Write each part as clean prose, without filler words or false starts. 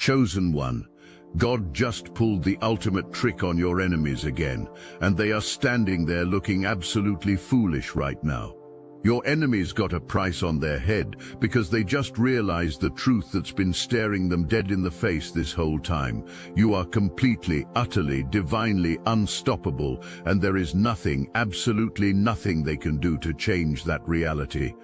Chosen one, God just pulled the ultimate trick on your enemies again, and they are standing there looking absolutely foolish right now. Your enemies got a price on their head because they just realized the truth that's been staring them dead in the face this whole time. You are completely, utterly, divinely unstoppable, and there is nothing, absolutely nothing they can do to change that reality.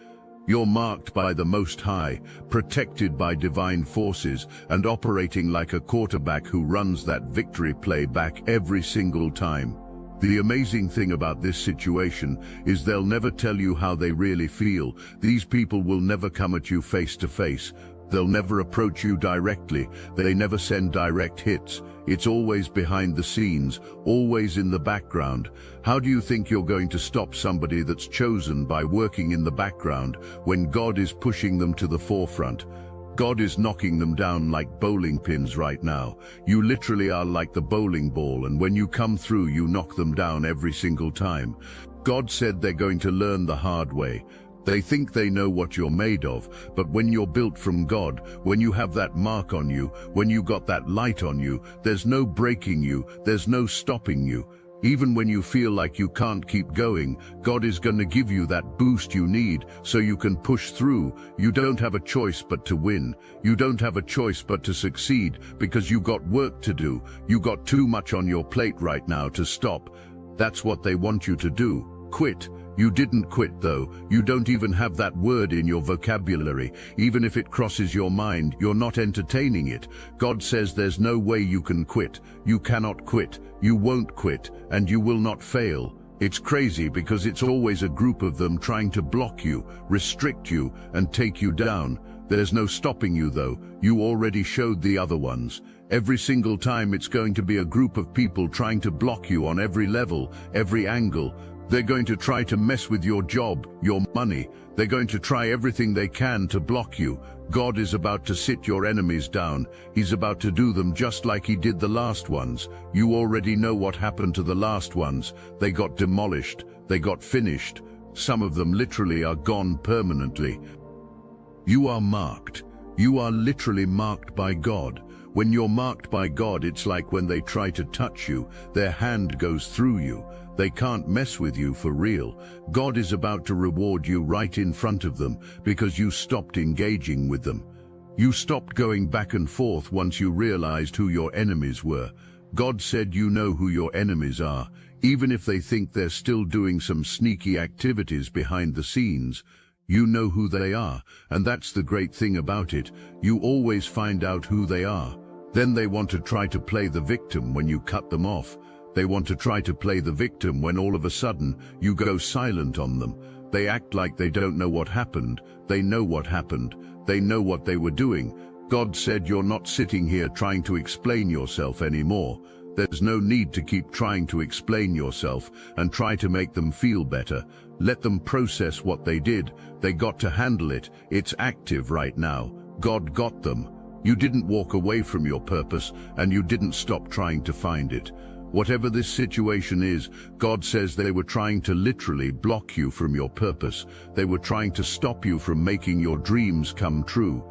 You're marked by the Most High, protected by divine forces, and operating like a quarterback who runs that victory play back every single time. The amazing thing about this situation is they'll never tell you how they really feel. These people will never come at you face to face. They'll never approach you directly. They never send direct hits. It's always behind the scenes, always in the background. How do you think you're going to stop somebody that's chosen by working in the background when God is pushing them to the forefront? God is knocking them down like bowling pins right now. You literally are like the bowling ball, and when you come through, you knock them down every single time. God said they're going to learn the hard way. They think they know what you're made of, but when you're built from God, when you have that mark on you, when you got that light on you, there's no breaking you, there's no stopping you. Even when you feel like you can't keep going, God is going to give you that boost you need so you can push through. You don't have a choice but to win. You don't have a choice but to succeed because you got work to do. You got too much on your plate right now to stop. That's what they want you to do. Quit. You didn't quit though. You don't even have that word in your vocabulary. Even if it crosses your mind, you're not entertaining it. God says there's no way you can quit. You cannot quit. You won't quit, and you will not fail. It's crazy because it's always a group of them trying to block you, restrict you, and take you down. There's no stopping you though. You already showed the other ones. Every single time it's going to be a group of people trying to block you on every level, every angle. They're going to try to mess with your job, your money. They're going to try everything they can to block you. God is about to sit your enemies down. He's about to do them just like he did the last ones. You already know what happened to the last ones. They got demolished. They got finished. Some of them literally are gone permanently. You are marked. You are literally marked by God. When you're marked by God, it's like when they try to touch you, their hand goes through you. They can't mess with you for real. God is about to reward you right in front of them because you stopped engaging with them. You stopped going back and forth once you realized who your enemies were. God said you know who your enemies are, even if they think they're still doing some sneaky activities behind the scenes. You know who they are, and that's the great thing about it. You always find out who they are. Then they want to try to play the victim when you cut them off. They want to try to play the victim when all of a sudden you go silent on them. They act like they don't know what happened. They know what happened. They know what they were doing. God said you're not sitting here trying to explain yourself anymore. There's no need to keep trying to explain yourself and try to make them feel better. Let them process what they did. They got to handle it. It's active right now. God got them. You didn't walk away from your purpose, and you didn't stop trying to find it. Whatever this situation is, God says they were trying to literally block you from your purpose. They were trying to stop you from making your dreams come true.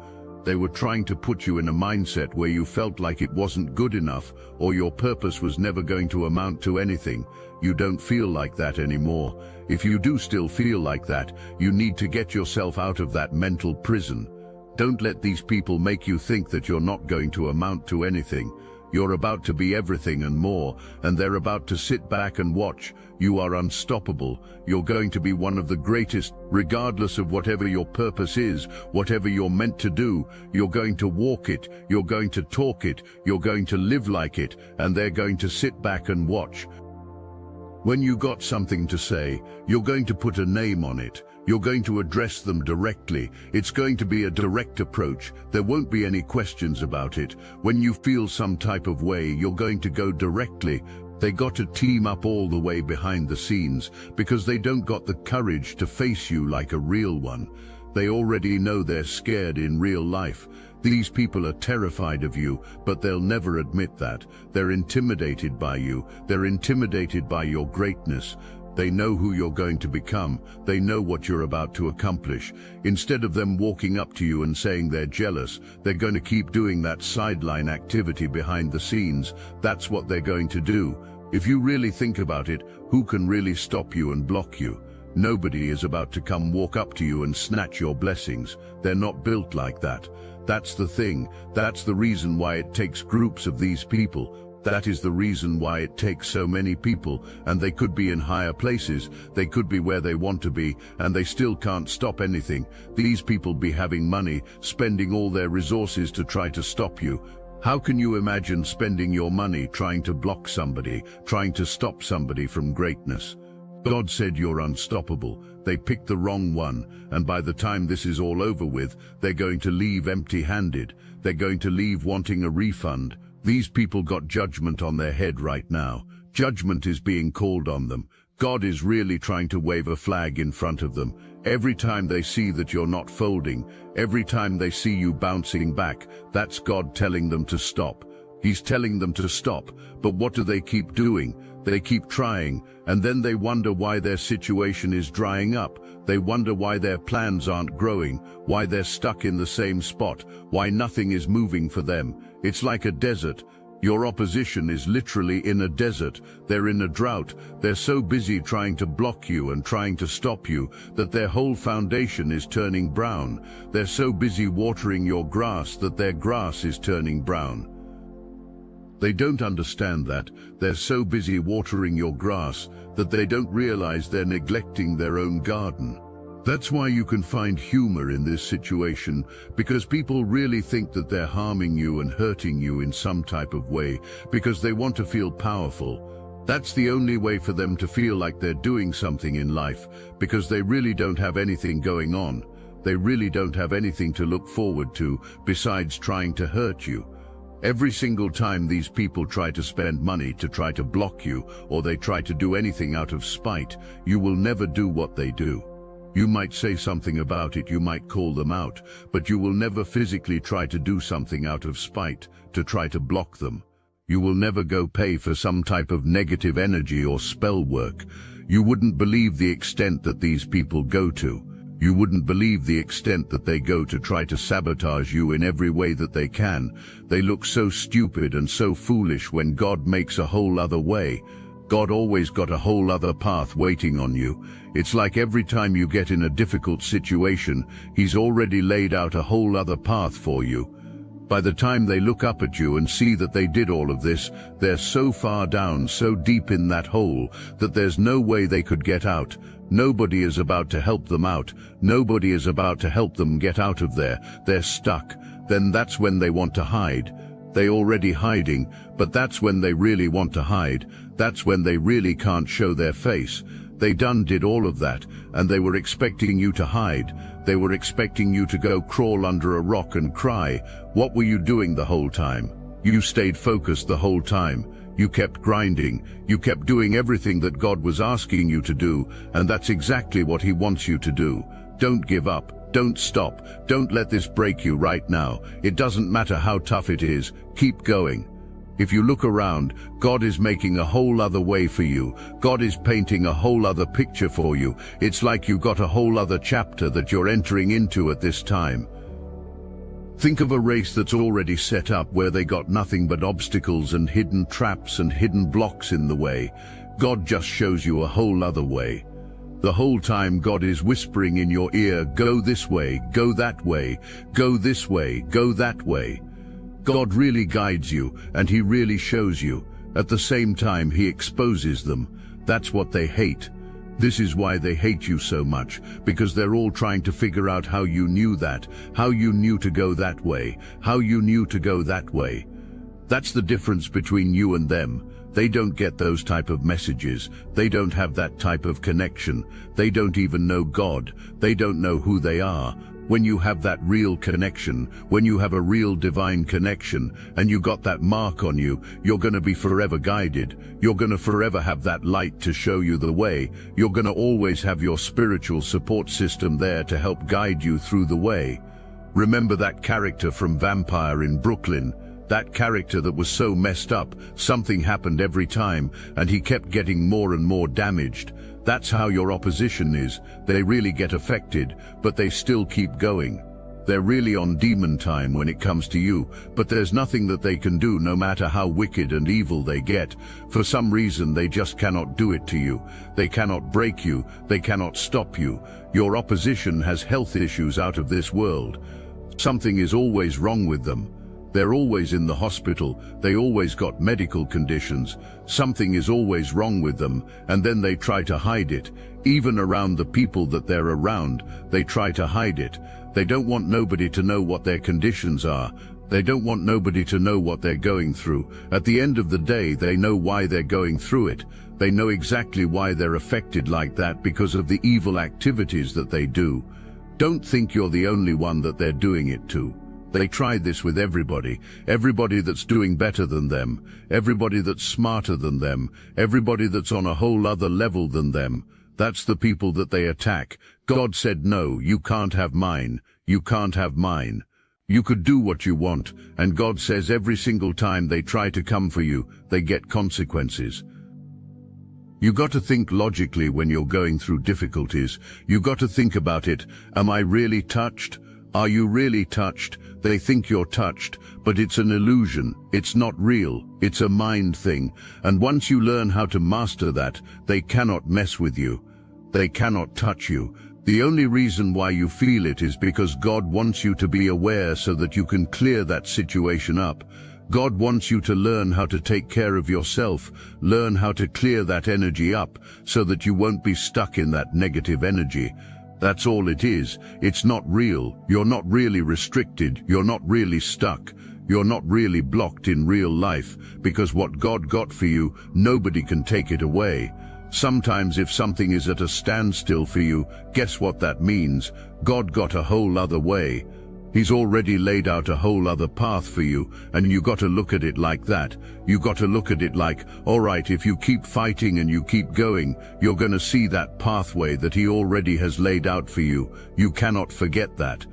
They were trying to put you in a mindset where you felt like it wasn't good enough or your purpose was never going to amount to anything. You don't feel like that anymore. If you do still feel like that, you need to get yourself out of that mental prison. Don't let these people make you think that you're not going to amount to anything. You're about to be everything and more, and they're about to sit back and watch. You are unstoppable. You're going to be one of the greatest, regardless of whatever your purpose is, whatever you're meant to do. You're going to walk it, you're going to talk it, you're going to live like it, and they're going to sit back and watch. When you got something to say, you're going to put a name on it. You're going to address them directly. It's going to be a direct approach. There won't be any questions about it. When you feel some type of way, you're going to go directly. They got to team up all the way behind the scenes because they don't got the courage to face you like a real one. They already know they're scared in real life. These people are terrified of you, but they'll never admit that. They're intimidated by you. They're intimidated by your greatness. They know who you're going to become. They know what you're about to accomplish. Instead of them walking up to you and saying they're jealous, they're going to keep doing that sideline activity behind the scenes. That's what they're going to do. If you really think about it, who can really stop you and block you? Nobody is about to come walk up to you and snatch your blessings. They're not built like that. That's the thing. That's the reason why it takes groups of these people. That is the reason why it takes so many people, and they could be in higher places, they could be where they want to be, and they still can't stop anything. These people be having money, spending all their resources to try to stop you. How can you imagine spending your money trying to block somebody, trying to stop somebody from greatness? God said you're unstoppable. They picked the wrong one, and by the time this is all over with, they're going to leave empty-handed. They're going to leave wanting a refund. These people got judgment on their head right now. Judgment is being called on them. God is really trying to wave a flag in front of them. Every time they see that you're not folding, every time they see you bouncing back, that's God telling them to stop. He's telling them to stop, but what do they keep doing? They keep trying, and then they wonder why their situation is drying up. They wonder why their plans aren't growing, why they're stuck in the same spot, why nothing is moving for them. It's like a desert. Your opposition is literally in a desert. They're in a drought. They're so busy trying to block you and trying to stop you that their whole foundation is turning brown. They're so busy watering your grass that their grass is turning brown. They don't understand that. They're so busy watering your grass that they don't realize they're neglecting their own garden. That's why you can find humor in this situation, because people really think that they're harming you and hurting you in some type of way, because they want to feel powerful. That's the only way for them to feel like they're doing something in life, because they really don't have anything going on. They really don't have anything to look forward to besides trying to hurt you. Every single time these people try to spend money to try to block you, or they try to do anything out of spite, you will never do what they do. You might say something about it, you might call them out, but you will never physically try to do something out of spite, to try to block them. You will never go pay for some type of negative energy or spell work. You wouldn't believe the extent that these people go to. You wouldn't believe the extent that they go to try to sabotage you in every way that they can. They look so stupid and so foolish when God makes a whole other way. God always got a whole other path waiting on you. It's like every time you get in a difficult situation, He's already laid out a whole other path for you. By the time they look up at you and see that they did all of this, they're so far down, so deep in that hole, that there's no way they could get out. Nobody is about to help them out. Nobody is about to help them get out of there. They're stuck. Then that's when they want to hide. They already hiding, but that's when they really want to hide. That's when they really can't show their face. They did all of that, and they were expecting you to hide. They were expecting you to go crawl under a rock and cry. What were you doing the whole time? You stayed focused the whole time. You kept grinding. You kept doing everything that God was asking you to do, and that's exactly what He wants you to do. Don't give up. Don't stop. Don't let this break you right now. It doesn't matter how tough it is. Keep going. If you look around, God is making a whole other way for you. God is painting a whole other picture for you. It's like you got a whole other chapter that you're entering into at this time. Think of a race that's already set up where they got nothing but obstacles and hidden traps and hidden blocks in the way. God just shows you a whole other way. The whole time God is whispering in your ear, go this way, go that way, go this way, go that way. God really guides you, and He really shows you. At the same time, He exposes them. That's what they hate. This is why they hate you so much, because they're all trying to figure out how you knew that, how you knew to go that way, how you knew to go that way. That's the difference between you and them. They don't get those type of messages. They don't have that type of connection. They don't even know God. They don't know who they are. When you have that real connection, when you have a real divine connection, and you got that mark on you, you're going to be forever guided. You're going to forever have that light to show you the way. You're going to always have your spiritual support system there to help guide you through the way. Remember that character from Vampire in Brooklyn? That character that was so messed up, something happened every time, and he kept getting more and more damaged. That's how your opposition is. They really get affected, but they still keep going. They're really on demon time when it comes to you, but there's nothing that they can do no matter how wicked and evil they get. For some reason they just cannot do it to you. They cannot break you. They cannot stop you. Your opposition has health issues out of this world. Something is always wrong with them. They're always in the hospital. They always got medical conditions. Something is always wrong with them, and then they try to hide it. Even around the people that they're around, they try to hide it. They don't want nobody to know what their conditions are. They don't want nobody to know what they're going through. At the end of the day, they know why they're going through it. They know exactly why they're affected like that, because of the evil activities that they do. Don't think you're the only one that they're doing it to. They tried this with everybody that's doing better than them, everybody that's smarter than them, everybody that's on a whole other level than them. That's the people that they attack. God said, no, you can't have mine. You can't have mine. You could do what you want, and God says every single time they try to come for you, they get consequences. You got to think logically when you're going through difficulties. You got to think about it. Am I really touched? Are you really touched? They think you're touched, but it's an illusion. It's not real. It's a mind thing. And once you learn how to master that, they cannot mess with you. They cannot touch you. The only reason why you feel it is because God wants you to be aware so that you can clear that situation up. God wants you to learn how to take care of yourself, learn how to clear that energy up so that you won't be stuck in that negative energy. That's all it is. It's not real. You're not really restricted. You're not really stuck. You're not really blocked in real life, because what God got for you, nobody can take it away. Sometimes if something is at a standstill for you, guess what that means? God got a whole other way. He's already laid out a whole other path for you, and you got to look at it like that. You got to look at it like, all right, if you keep fighting and you keep going, you're going to see that pathway that he already has laid out for you. You cannot forget that.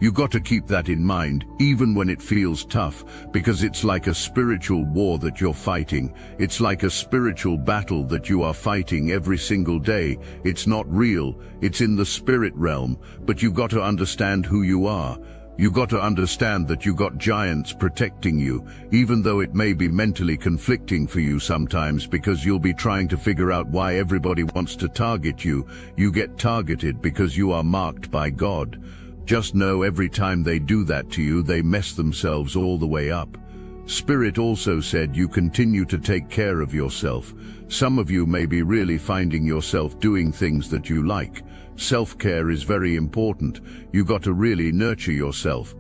You got to keep that in mind, even when it feels tough, because it's like a spiritual war that you're fighting. It's like a spiritual battle that you are fighting every single day. It's not real. It's in the spirit realm, but you got to understand who you are. You got to understand that you got giants protecting you, even though it may be mentally conflicting for you sometimes, because you'll be trying to figure out why everybody wants to target you. You get targeted because you are marked by God. Just know every time they do that to you, they mess themselves all the way up. Spirit also said you continue to take care of yourself. Some of you may be really finding yourself doing things that you like. Self-care is very important. You got to really nurture yourself.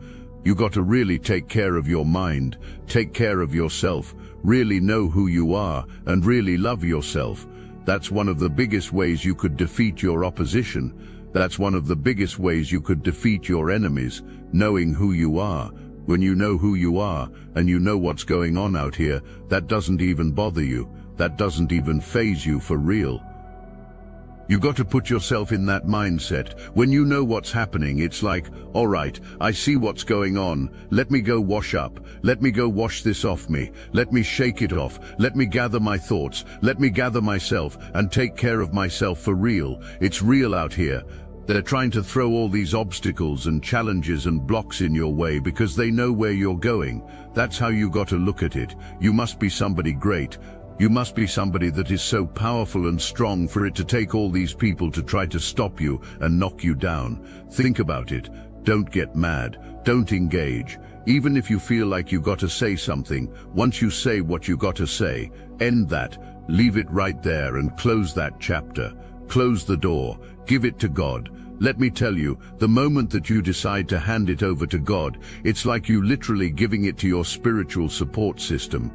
You got to really take care of your mind, take care of yourself, really know who you are, and really love yourself. That's one of the biggest ways you could defeat your opposition. That's one of the biggest ways you could defeat your enemies, knowing who you are. When you know who you are, and you know what's going on out here, that doesn't even bother you. That doesn't even faze you for real. You got to put yourself in that mindset. When you know what's happening, it's like, all right, I see what's going on. Let me go wash up. Let me go wash this off me. Let me shake it off. Let me gather my thoughts. Let me gather myself and take care of myself for real. It's real out here. They're trying to throw all these obstacles and challenges and blocks in your way because they know where you're going. That's how you got to look at it. You must be somebody great. You must be somebody that is so powerful and strong for it to take all these people to try to stop you and knock you down. Think about it. Don't get mad. Don't engage. Even if you feel like you got to say something, once you say what you got to say, end that. Leave it right there and close that chapter. Close the door. Give it to God. Let me tell you, the moment that you decide to hand it over to God, it's like you literally giving it to your spiritual support system.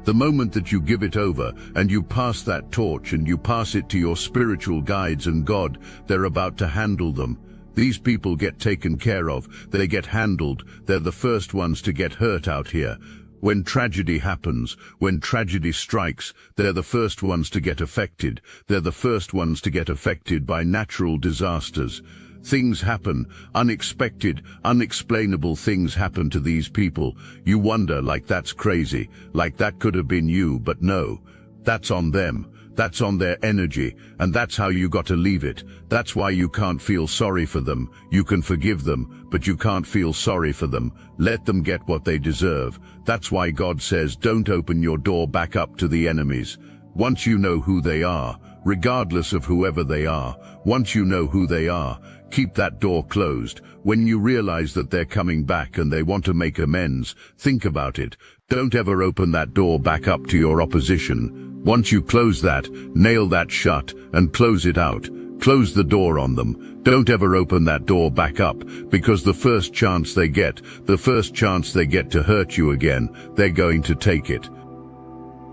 The moment that you give it over and you pass that torch and you pass it to your spiritual guides and God, they're about to handle them. These people get taken care of. They get handled. They're the first ones to get hurt out here. When tragedy happens, when tragedy strikes, they're the first ones to get affected. They're the first ones to get affected by natural disasters. Things happen, unexpected, unexplainable things happen to these people. You wonder, like that's crazy, like that could have been you, but no, that's on them. That's on their energy, and that's how you got to leave it. That's why you can't feel sorry for them. You can forgive them, but you can't feel sorry for them. Let them get what they deserve. That's why God says, don't open your door back up to the enemies. Once you know who they are, regardless of whoever they are, once you know who they are, keep that door closed. When you realize that they're coming back and they want to make amends, think about it. Don't ever open that door back up to your opposition. Once you close that, nail that shut and close it out. Close the door on them. Don't ever open that door back up, because the first chance they get to hurt you again, they're going to take it.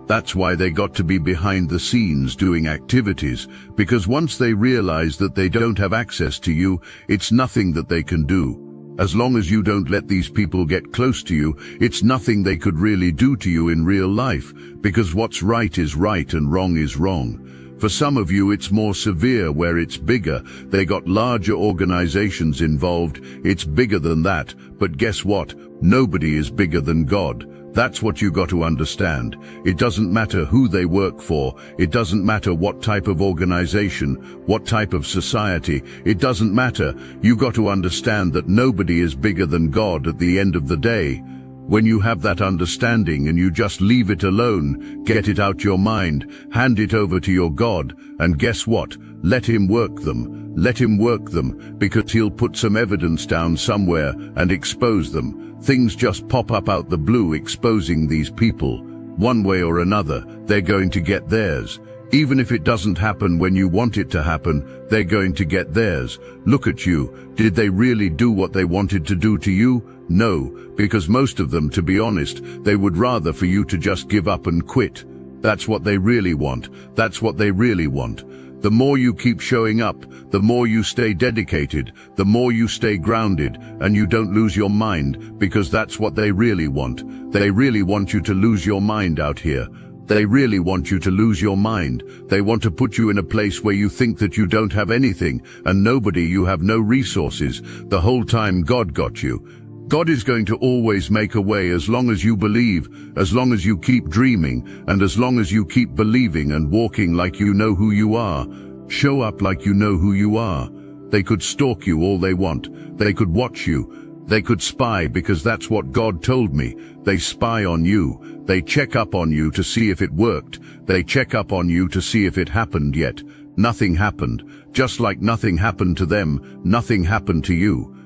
That's why they got to be behind the scenes doing activities, because once they realize that they don't have access to you, it's nothing that they can do. As long as you don't let these people get close to you, it's nothing they could really do to you in real life, because what's right is right and wrong is wrong. For some of you, it's more severe, where it's bigger. They got larger organizations involved. It's bigger than that. But guess what? Nobody is bigger than God. That's what you got to understand. It doesn't matter who they work for. It doesn't matter what type of organization, what type of society. It doesn't matter. You got to understand that nobody is bigger than God at the end of the day. When you have that understanding and you just leave it alone, get it out your mind, hand it over to your God, and guess what? Let him work them. Let him work them, because he'll put some evidence down somewhere and expose them. Things just pop up out the blue exposing these people. One way or another, they're going to get theirs. Even if it doesn't happen when you want it to happen, they're going to get theirs. Look at you. Did they really do what they wanted to do to you? No, because most of them, to be honest, they would rather for you to just give up and quit. That's what they really want. That's what they really want. The more you keep showing up, the more you stay dedicated, the more you stay grounded, and you don't lose your mind, because that's what they really want. They really want you to lose your mind out here. They really want you to lose your mind. They want to put you in a place where you think that you don't have anything and nobody, you have no resources. The whole time God got you. God is going to always make a way as long as you believe, as long as you keep dreaming, and as long as you keep believing and walking like you know who you are. Show up like you know who you are. They could stalk you all they want. They could watch you. They could spy, because that's what God told me. They spy on you. They check up on you to see if it worked. They check up on you to see if it happened yet. Nothing happened. Just like nothing happened to them, nothing happened to you.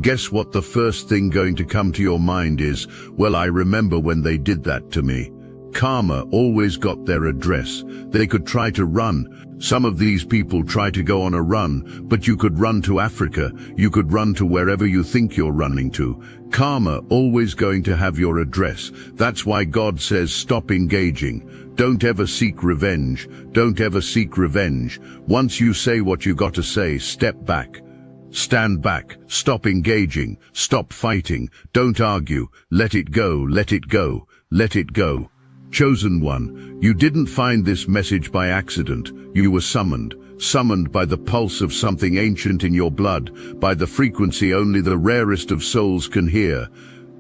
Guess what the first thing going to come to your mind is? Well, I remember when they did that to me. Karma always got their address. They could try to run. Some of these people try to go on a run, but you could run to Africa. You could run to wherever you think you're running to. Karma always going to have your address. That's why God says stop engaging. Don't ever seek revenge. Don't ever seek revenge. Once you say what you got to say, step back. Stand back. Stop engaging. Stop fighting. Don't argue. Let it go. Let it go. Let it go. Chosen one, you didn't find this message by accident. You were summoned by the pulse of something ancient in your blood, by the frequency only the rarest of souls can hear.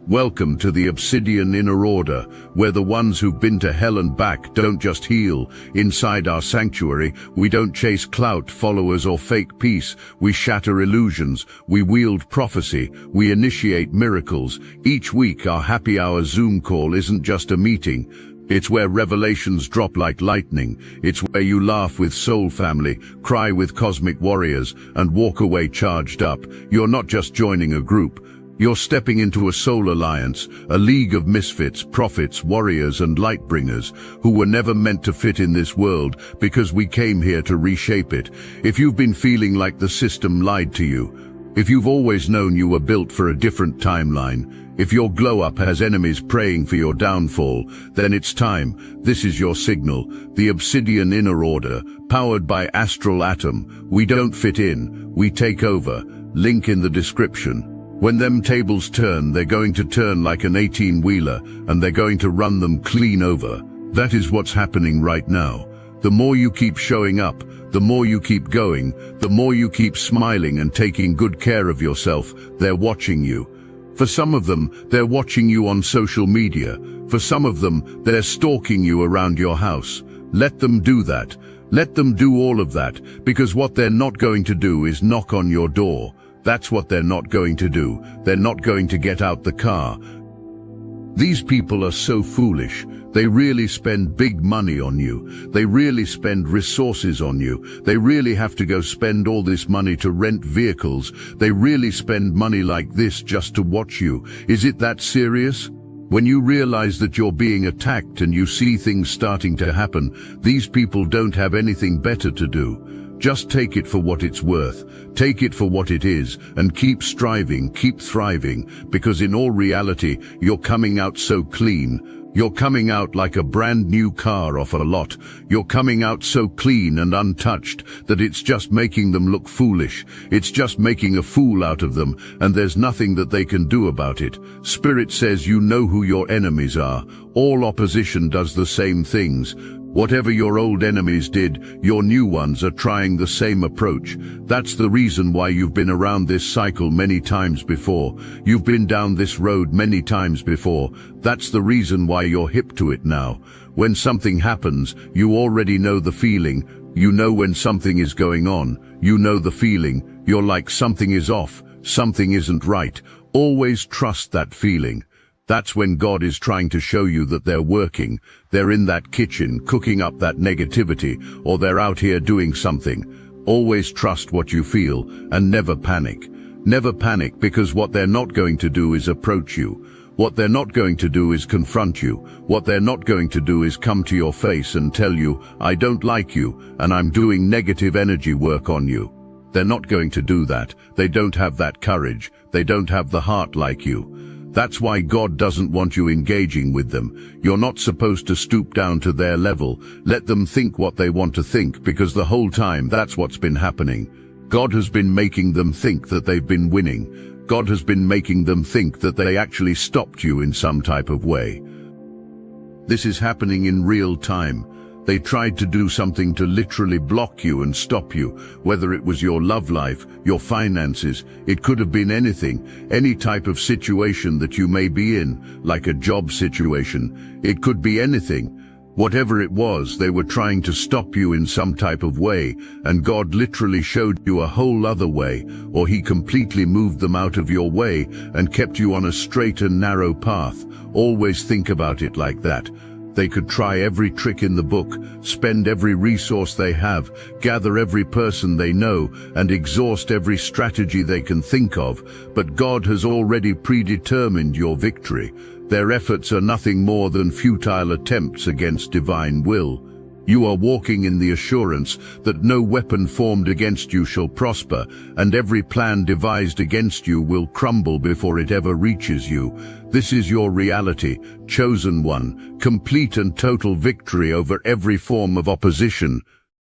Welcome to the Obsidian Inner Order, where the ones who've been to hell and back don't just heal. Inside our sanctuary, we don't chase clout, followers, or fake peace. We shatter illusions. We wield prophecy. We initiate miracles. Each week, our happy hour Zoom call isn't just a meeting. It's where revelations drop like lightning. It's where you laugh with soul family, cry with cosmic warriors, and walk away charged up. You're not just joining a group. You're stepping into a soul alliance, a league of misfits, prophets, warriors, and lightbringers who were never meant to fit in this world, because we came here to reshape it. If you've been feeling like the system lied to you, if you've always known you were built for a different timeline, if your glow-up has enemies praying for your downfall, then it's time. This is your signal. The Obsidian Inner Order, powered by Astral Atom. We don't fit in, we take over. Link in the description. When them tables turn, they're going to turn like an 18-wheeler, and they're going to run them clean over. That is what's happening right now. The more you keep showing up, the more you keep going, the more you keep smiling and taking good care of yourself, they're watching you. For some of them, they're watching you on social media. For some of them, they're stalking you around your house. Let them do that. Let them do all of that, because what they're not going to do is knock on your door. That's what they're not going to do. They're not going to get out the car. These people are so foolish. They really spend big money on you. They really spend resources on you. They really have to go spend all this money to rent vehicles. They really spend money like this just to watch you. Is it that serious? When you realize that you're being attacked and you see things starting to happen, these people don't have anything better to do. Just take it for what it's worth. Take it for what it is, and keep striving, keep thriving, because in all reality, you're coming out so clean. You're coming out like a brand new car off a lot. You're coming out so clean and untouched that it's just making them look foolish. It's just making a fool out of them, and there's nothing that they can do about it. Spirit says you know who your enemies are. All opposition does the same things. Whatever your old enemies did, your new ones are trying the same approach. That's the reason why you've been around this cycle many times before. You've been down this road many times before. That's the reason why you're hip to it now. When something happens, you already know the feeling. You know when something is going on. You know the feeling. You're like something is off. Something isn't right. Always trust that feeling. That's when God is trying to show you that they're working. They're in that kitchen cooking up that negativity, or they're out here doing something. Always trust what you feel and never panic. Never panic, because what they're not going to do is approach you. What they're not going to do is confront you. What they're not going to do is come to your face and tell you, I don't like you and I'm doing negative energy work on you. They're not going to do that. They don't have that courage. They don't have the heart like you. That's why God doesn't want you engaging with them. You're not supposed to stoop down to their level. Let them think what they want to think, because the whole time that's what's been happening. God has been making them think that they've been winning. God has been making them think that they actually stopped you in some type of way. This is happening in real time. They tried to do something to literally block you and stop you, whether it was your love life, your finances. It could have been anything, any type of situation that you may be in, like a job situation. It could be anything. Whatever it was, they were trying to stop you in some type of way, and God literally showed you a whole other way, or He completely moved them out of your way and kept you on a straight and narrow path. Always think about it like that. They could try every trick in the book, spend every resource they have, gather every person they know, and exhaust every strategy they can think of, but God has already predetermined your victory. Their efforts are nothing more than futile attempts against divine will. You are walking in the assurance that no weapon formed against you shall prosper, and every plan devised against you will crumble before it ever reaches you. This is your reality, chosen one, complete and total victory over every form of opposition.